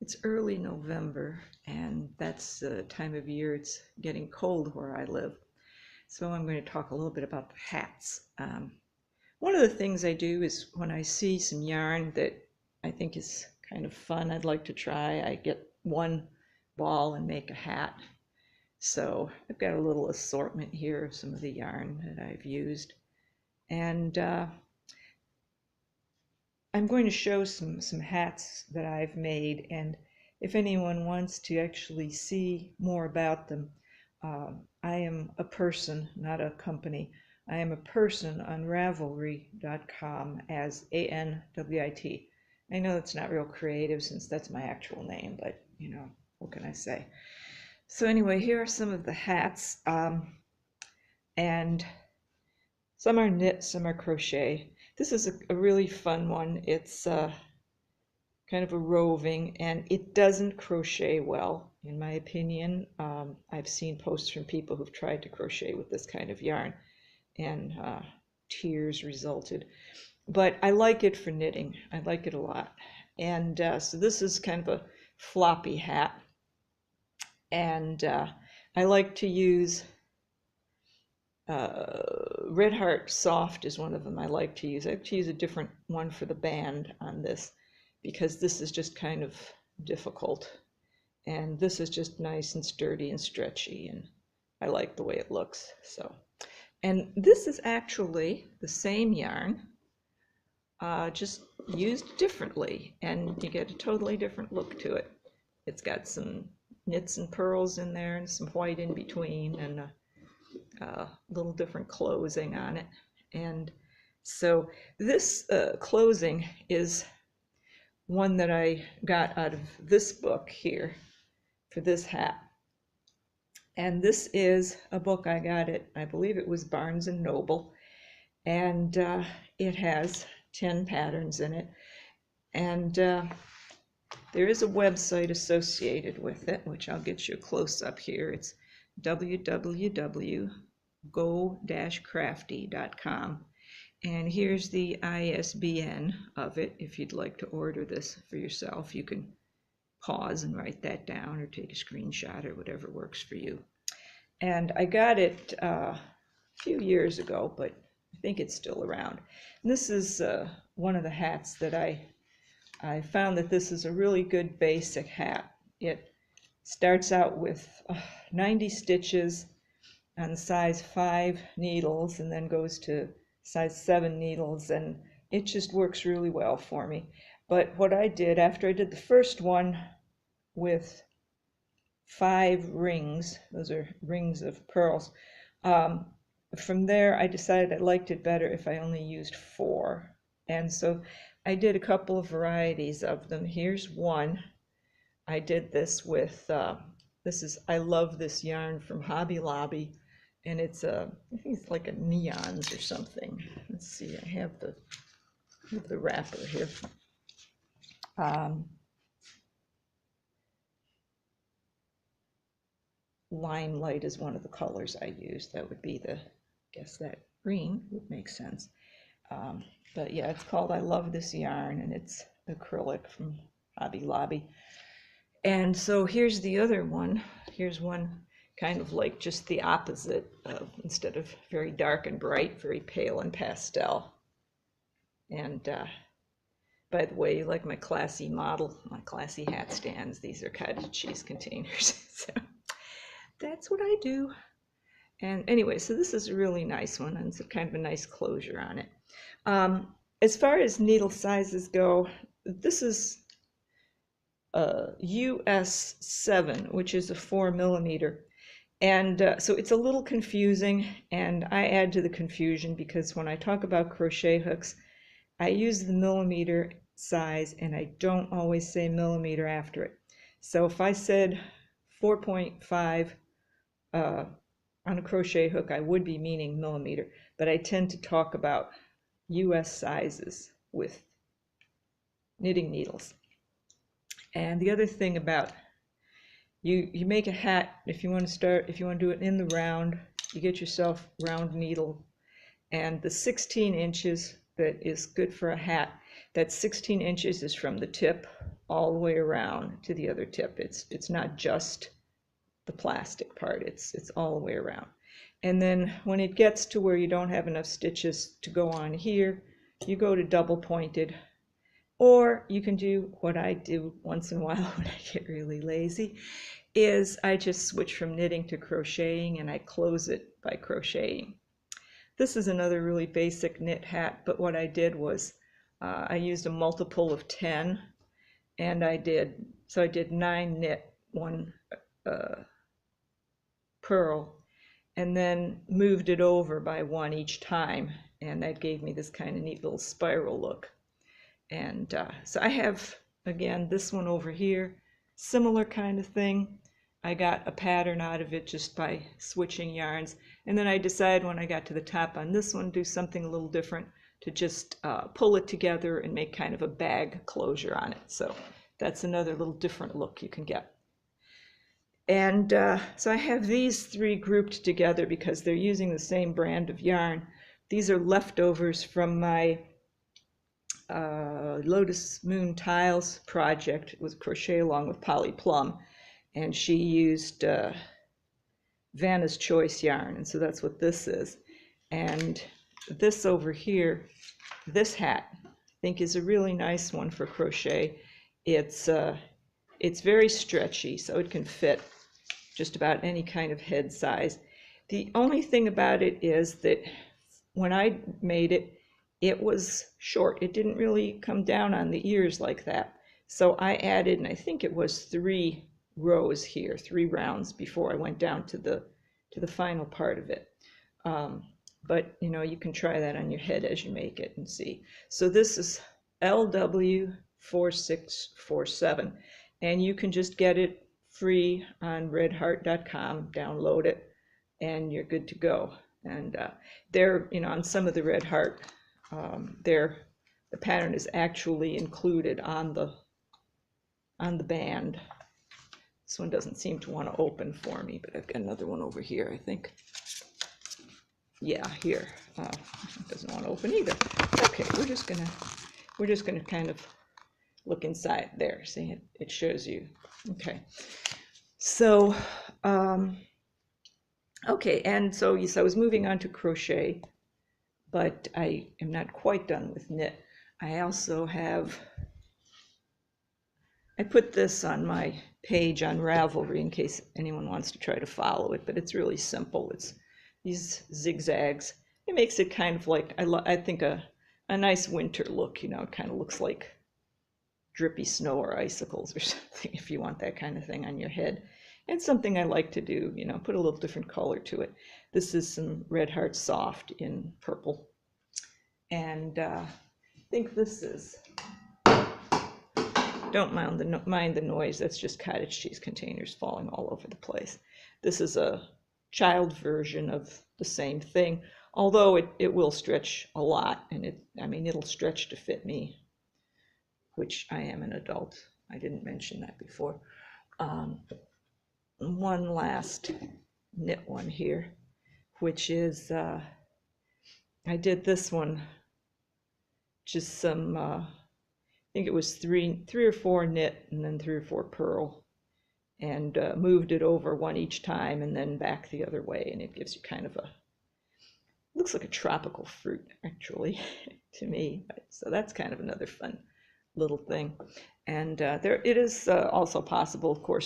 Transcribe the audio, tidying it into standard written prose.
It's early November, and that's the time of year it's getting cold where I live. So I'm going to talk a little bit about the hats. One of the things I do is when I see some yarn that I think is kind of fun, I'd like to try, I get one ball and make a hat. So I've got a little assortment here of some of the yarn that I've used. And I'm going to show some hats that I've made, and if anyone wants to actually see more about them, I am a person, not a company. I am a person on Ravelry.com as ANWIT. I know it's not real creative since that's my actual name, but you know, what can I say? So anyway, here are some of the hats, and some are knit, some are crochet. This is a really fun one. It's kind of a roving, and it doesn't crochet well, in my opinion. I've seen posts from people who've tried to crochet with this kind of yarn, and tears resulted. But I like it for knitting. I like it a lot. And so this is kind of a floppy hat. And I like to use Red Heart Soft is one of them I like to use. I like to use a different one for the band on this because this is just kind of difficult. And this is just nice and sturdy and stretchy, and I like the way it looks. So, and this is actually the same yarn, just used differently, and you get a totally different look to it. It's got some knits and purls in there and some white in between, and a little different closing on it. And so this closing is one that I got out of this book here for this hat. And this is a book I got at, I believe it was Barnes and Noble, and it has 10 patterns in it. And there is a website associated with it, which I'll get you a close-up here. It's www.go-crafty.com. And here's the ISBN of it. If you'd like to order this for yourself, you can pause and write that down or take a screenshot or whatever works for you. And I got it a few years ago, but I think it's still around. And this is one of the hats that I found that this is a really good basic hat. It starts out with 90 stitches on size 5 needles and then goes to size 7 needles, and it just works really well for me. But what I did after I did the first one with 5 rings, those are rings of pearls, from there I decided I liked it better if I only used 4. And so I did a couple of varieties of them. Here's one. I did this with, I love this yarn from Hobby Lobby, and it's I think it's like a neons or something. Let's see, I have the wrapper here. Limelight is one of the colors I use. That would be I guess that green would make sense. But yeah, it's called I Love This Yarn, and it's acrylic from Hobby Lobby. And so here's the other one. Here's one kind of like just the opposite of, instead of very dark and bright, very pale and pastel. And by the way, you like my classy model, my classy hat stands. These are cottage cheese containers. So that's what I do. And anyway, so this is a really nice one, and it's kind of a nice closure on it. As far as needle sizes go, this is US 7, which is a 4mm. And so it's a little confusing, and I add to the confusion because when I talk about crochet hooks, I use the millimeter size and I don't always say millimeter after it. So if I said 4.5 on a crochet hook, I would be meaning millimeter, but I tend to talk about US sizes with knitting needles. And the other thing about you make a hat, if you want to do it in the round, you get yourself round needle, and the 16 inches that is good for a hat, that 16 inches is from the tip all the way around to the other tip. It's not just the plastic part, it's all the way around. And then when it gets to where you don't have enough stitches to go on here, you go to double pointed, or you can do what I do once in a while when I get really lazy, is I just switch from knitting to crocheting, and I close it by crocheting. This is another really basic knit hat, but what I did was I used a multiple of 10, and I did 9 knit, 1 purl, and then moved it over by 1 each time, and that gave me this kind of neat little spiral look. And so I have, again, this one over here, similar kind of thing. I got a pattern out of it just by switching yarns, and then I decided when I got to the top on this one, do something a little different, to just pull it together and make kind of a bag closure on it. So that's another little different look you can get. And so I have these 3 grouped together because they're using the same brand of yarn. These are leftovers from my Lotus Moon Tiles project with crochet along with Polly Plum, and she used Vanna's Choice yarn, and so that's what this is. And this over here, this hat, I think is a really nice one for crochet. It's very stretchy, so it can fit just about any kind of head size. The only thing about it is that when I made it, it was short. It didn't really come down on the ears like that. So I added, and I think it was 3 rows here, 3 rounds before I went down to the final part of it. But you know, you can try that on your head as you make it and see. So this is LW4647, and you can just get it free on redheart.com, download it, and you're good to go. And there, you know, on some of the Red Heart, the pattern is actually included on the band. This one doesn't seem to want to open for me, but I've got another one over here, I think. Yeah, here. It doesn't want to open either. Okay, we're just gonna kind of look inside there. See, it shows you. Okay, so okay, and so yes, I was moving on to crochet, but I am not quite done with knit. I also have, I put this on my page on Ravelry in case anyone wants to try to follow it, but it's really simple. It's these zigzags. It makes it kind of like, I think a nice winter look, you know. It kind of looks like drippy snow or icicles or something, if you want that kind of thing on your head. And something I like to do, you know, put a little different color to it. This is some Red Heart Soft in purple. And I think this is, don't mind the noise, that's just cottage cheese containers falling all over the place. This is a child version of the same thing, although it will stretch a lot, and I mean, it'll stretch to fit me, which I am an adult. I didn't mention that before. One last knit one here, which is, I did this one, just some, I think it was three or four knit and then 3 or 4 purl, and moved it over 1 each time and then back the other way, and it gives you kind of a, looks like a tropical fruit actually to me. So that's kind of another fun little thing. And there, it is also possible, of course,